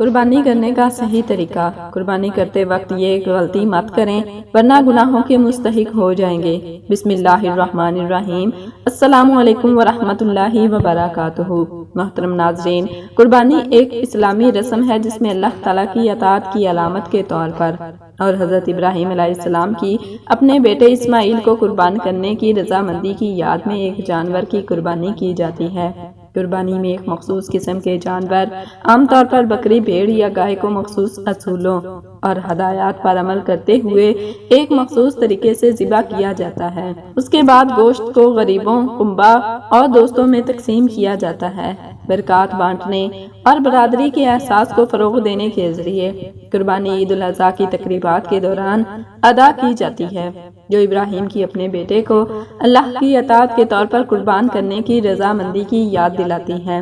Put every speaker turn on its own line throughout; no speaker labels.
قربانی کرنے کا صحیح طریقہ۔ قربانی کرتے وقت یہ غلطی مت کریں ورنہ گناہوں کے مستحق ہو جائیں گے۔ بسم اللہ الرحمن الرحیم۔ السلام علیکم ورحمۃ اللہ وبرکاتہ۔ محترم ناظرین، قربانی ایک اسلامی رسم ہے جس میں اللہ تعالیٰ کی اطاعت کی علامت کے طور پر اور حضرت ابراہیم علیہ السلام کی اپنے بیٹے اسماعیل کو قربان کرنے کی رضامندی کی یاد میں ایک جانور کی قربانی کی جاتی ہے۔ قربانی میں ایک مخصوص قسم کے جانور، عام طور پر بکری، بھیڑ یا گائے کو مخصوص اصولوں اور ہدایات پر عمل کرتے ہوئے ایک مخصوص طریقے سے ذبح کیا جاتا ہے۔ اس کے بعد گوشت کو غریبوں، غربا اور دوستوں میں تقسیم کیا جاتا ہے۔ برکات بانٹنے اور برادری کے احساس کو فروغ دینے کے ذریعے قربانی عید الاضحیٰ کی تقریبات کے دوران ادا کی جاتی ہے، جو ابراہیم کی اپنے بیٹے کو اللہ کی اطاعت کے طور پر قربان کرنے کی رضامندی کی یاد دلاتی ہے۔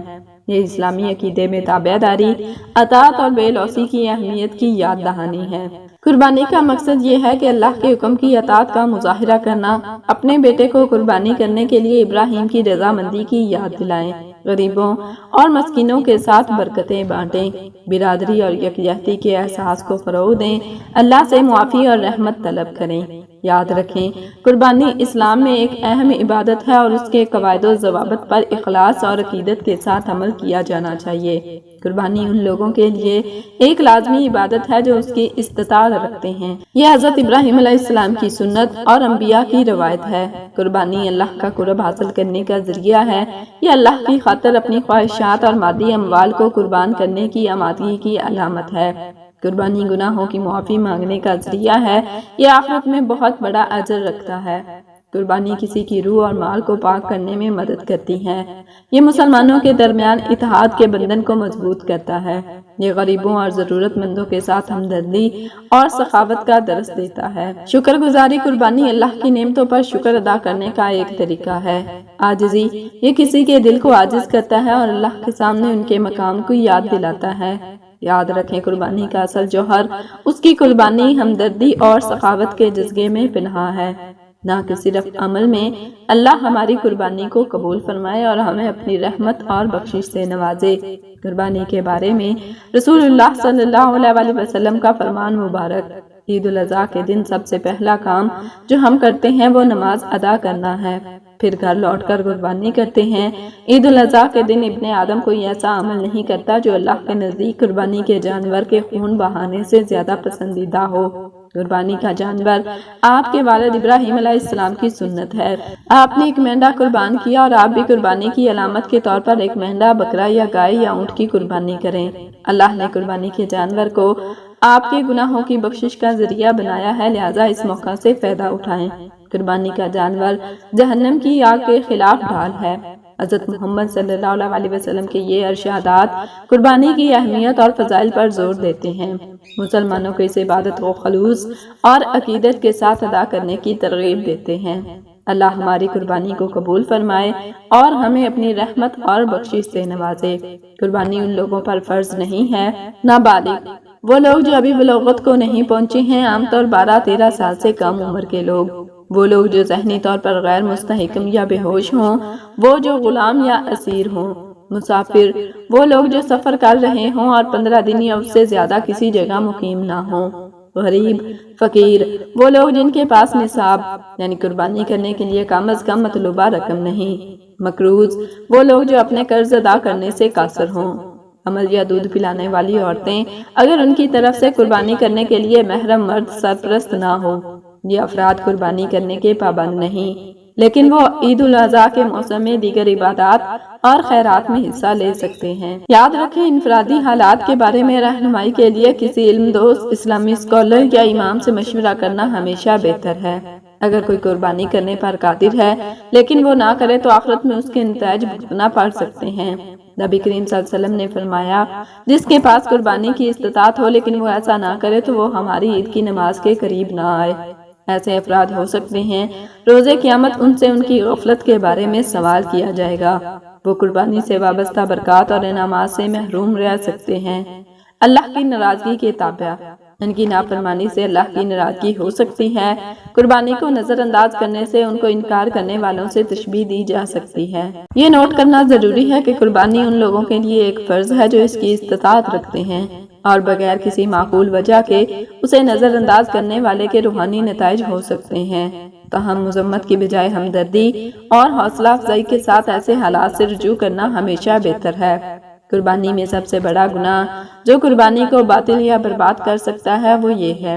یہ اسلامی عقیدے میں تابع داری، اطاعت اور بے لوثی کی اہمیت کی یاد دہانی ہے۔ قربانی کا مقصد یہ ہے کہ اللہ کے حکم کی اطاعت کا مظاہرہ کرنا، اپنے بیٹے کو قربانی کرنے کے لیے ابراہیم کی رضامندی کی یاد دلائیں، غریبوں اور مسکینوں کے ساتھ برکتیں بانٹیں، برادری اور یکجہتی کے احساس کو فروغ دیں، اللہ سے معافی اور رحمت طلب کریں۔ یاد رکھیں، قربانی اسلام میں ایک اہم عبادت ہے اور اس کے قواعد و ضوابط پر اخلاص اور عقیدت کے ساتھ عمل کیا جانا چاہیے۔ قربانی ان لوگوں کے لیے ایک لازمی عبادت ہے جو اس کی استطاعت رکھتے ہیں۔ یہ حضرت ابراہیم علیہ السلام کی سنت اور انبیاء کی روایت ہے۔ قربانی اللہ کا قرب حاصل کرنے کا ذریعہ ہے۔ یہ اللہ کی خاطر اپنی خواہشات اور مادی اموال کو قربان کرنے کی آمادگی کی علامت ہے۔ قربانی گناہوں کی معافی مانگنے کا ذریعہ ہے۔ یہ آخرت میں بہت بڑا اجر رکھتا ہے۔ قربانی کسی کی روح اور مال کو پاک کرنے میں مدد کرتی ہے۔ یہ مسلمانوں کے درمیان اتحاد کے بندھن کو مضبوط کرتا ہے۔ یہ غریبوں اور ضرورت مندوں کے ساتھ ہمدردی اور سخاوت کا درس دیتا ہے۔ شکر گزاری قربانی اللہ کی نعمتوں پر شکر ادا کرنے کا ایک طریقہ ہے۔ عاجزی، یہ کسی کے دل کو عاجز کرتا ہے اور اللہ کے سامنے ان کے مقام کو یاد دلاتا ہے۔ یاد رکھیں، قربانی کا اصل جوہر اس کی قربانی، ہمدردی اور سخاوت کے جذبے میں پنہاں ہے، نہ کہ صرف عمل میں۔ اللہ ہماری قربانی کو قبول فرمائے اور ہمیں اپنی رحمت اور بخشش سے نوازے۔ قربانی کے بارے میں رسول اللہ صلی اللہ علیہ وسلم کا فرمان مبارک: عید الاضحیٰ کے دن سب سے پہلا کام جو ہم کرتے ہیں وہ نماز ادا کرنا ہے، پھر گھر لوٹ کر قربانی کرتے ہیں۔ عید الاضحیٰ کے دن ابن آدم کوئی ایسا عمل نہیں کرتا جو اللہ کے نزدیک قربانی کے جانور کے خون بہانے سے زیادہ پسندیدہ ہو۔ قربانی کا جانور آپ کے والد ابراہیم علیہ السلام کی سنت ہے۔ آپ نے ایک مینڈا قربان کیا اور آپ بھی قربانی کی علامت کے طور پر ایک مینڈا، بکرا یا گائے یا اونٹ کی قربانی کریں۔ اللہ نے قربانی کے جانور کو آپ کے گناہوں کی بخشش کا ذریعہ بنایا ہے، لہٰذا اس موقع سے فائدہ اٹھائیں۔ قربانی کا جانور جہنم کی آگ کے خلاف ڈھال ہے۔ حضرت محمد صلی اللہ علیہ وسلم کے یہ ارشادات قربانی کی اہمیت اور فضائل پر زور دیتے ہیں، مسلمانوں کو اس عبادت کو خلوص اور عقیدت کے ساتھ ادا کرنے کی ترغیب دیتے ہیں۔ اللہ ہماری قربانی کو قبول فرمائے اور ہمیں اپنی رحمت اور بخشش سے نوازے۔ قربانی ان لوگوں پر فرض نہیں ہے، نابالغ، وہ لوگ جو ابھی بلوغت کو نہیں پہنچے ہیں، عام طور 12-13 سال سے کم عمر کے لوگ، وہ لوگ جو ذہنی طور پر غیر مستحکم یا بے ہوش ہوں، وہ جو غلام یا اسیر ہوں، مسافر، وہ لوگ جو سفر کر رہے ہوں اور 15 دن یا اس سے زیادہ کسی جگہ مقیم نہ ہوں، غریب، فقیر، وہ لوگ جن کے پاس نصاب یعنی قربانی کرنے کے لیے کم از کم مطلوبہ رقم نہیں، مقروض، وہ لوگ جو اپنے قرض ادا کرنے سے قاصر ہوں، حمل یا دودھ پلانے والی عورتیں اگر ان کی طرف سے قربانی کرنے کے لیے محرم مرد سرپرست نہ ہو۔ یہ افراد قربانی کرنے کے پابند نہیں، لیکن وہ عید الاضحیٰ کے موسم میں دیگر عبادات اور خیرات میں حصہ لے سکتے ہیں۔ یاد رکھیں، انفرادی حالات کے بارے میں رہنمائی کے لیے کسی علم دوست، اسلامی اسکالر یا امام سے مشورہ کرنا ہمیشہ بہتر ہے۔ اگر کوئی قربانی کرنے پر قادر ہے لیکن وہ نہ کرے تو آخرت میں اس کے نتائج بھگتنا پڑ سکتے ہیں۔ نبی کریم صلی اللہ علیہ وسلم نے فرمایا، جس کے پاس قربانی کی استطاعت ہو لیکن وہ ایسا نہ کرے تو وہ ہماری عید کی نماز کے قریب نہ آئے۔ ایسے افراد ہو سکتے ہیں روز قیامت ان سے ان کی غفلت کے بارے میں سوال کیا جائے گا، وہ قربانی سے وابستہ برکات اور انعامات سے محروم رہ سکتے ہیں۔ اللہ کی ناراضگی کے تابع ان کی نافرمانی سے اللہ کی ناراضگی ہو سکتی ہے۔ قربانی کو نظر انداز کرنے سے ان کو انکار کرنے والوں سے تشبیہ دی جا سکتی ہے۔ یہ نوٹ کرنا ضروری ہے کہ قربانی ان لوگوں کے لیے ایک فرض ہے جو اس کی استطاعت رکھتے ہیں اور بغیر کسی معقول وجہ کے اسے نظر انداز کرنے والے کے روحانی نتائج ہو سکتے ہیں۔ تاہم مذمت کی بجائے ہمدردی اور حوصلہ افزائی کے ساتھ ایسے حالات سے رجوع کرنا ہمیشہ بہتر ہے۔ قربانی میں سب سے بڑا گناہ جو قربانی کو باطل یا برباد کر سکتا ہے وہ یہ ہے،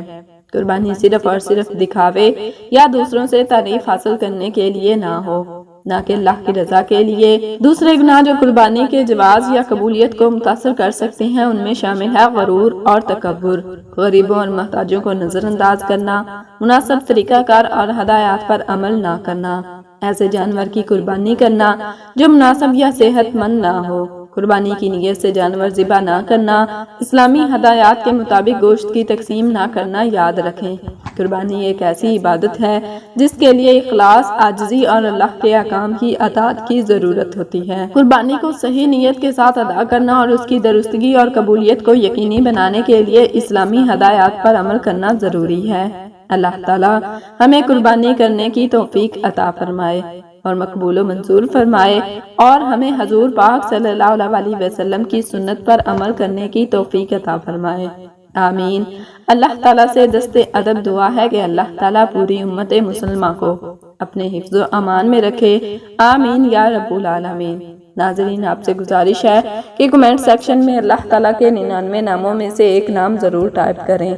قربانی صرف اور صرف دکھاوے یا دوسروں سے تعریف حاصل کرنے کے لیے نہ ہو، نہ کہ اللہ کی رضا کے لیے۔ دوسرے گناہ جو قربانی کے جواز یا قبولیت کو متاثر کر سکتے ہیں ان میں شامل ہے غرور اور تکبر، غریبوں اور محتاجوں کو نظر انداز کرنا، مناسب طریقہ کار اور ہدایات پر عمل نہ کرنا، ایسے جانور کی قربانی کرنا جو مناسب یا صحت مند نہ ہو، قربانی کی نیت سے جانور ذبح نہ کرنا، اسلامی ہدایات کے مطابق گوشت کی تقسیم نہ کرنا۔ یاد رکھیں، قربانی ایک ایسی عبادت ہے جس کے لیے اخلاص، عاجزی اور اللہ کے احکام کی اطاعت کی ضرورت ہوتی ہے۔ قربانی کو صحیح نیت کے ساتھ ادا کرنا اور اس کی درستگی اور قبولیت کو یقینی بنانے کے لیے اسلامی ہدایات پر عمل کرنا ضروری ہے۔ اللہ تعالی ہمیں قربانی کرنے کی توفیق عطا فرمائے اور مقبول و منظور فرمائے اور ہمیں حضور پاک صلی اللہ علیہ وسلم کی سنت پر عمل کرنے کی توفیق عطا فرمائے، آمین۔ اللہ تعالیٰ سے دست ادب دعا ہے کہ اللہ تعالیٰ پوری امت مسلمہ کو اپنے حفظ و امان میں رکھے، آمین یا رب العالمین۔ ناظرین، آپ سے گزارش ہے کہ کمنٹ سیکشن میں اللہ تعالیٰ کے 99 ناموں میں سے ایک نام ضرور ٹائپ کریں۔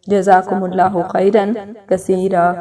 جزاکم اللہ خیرا کثیرا۔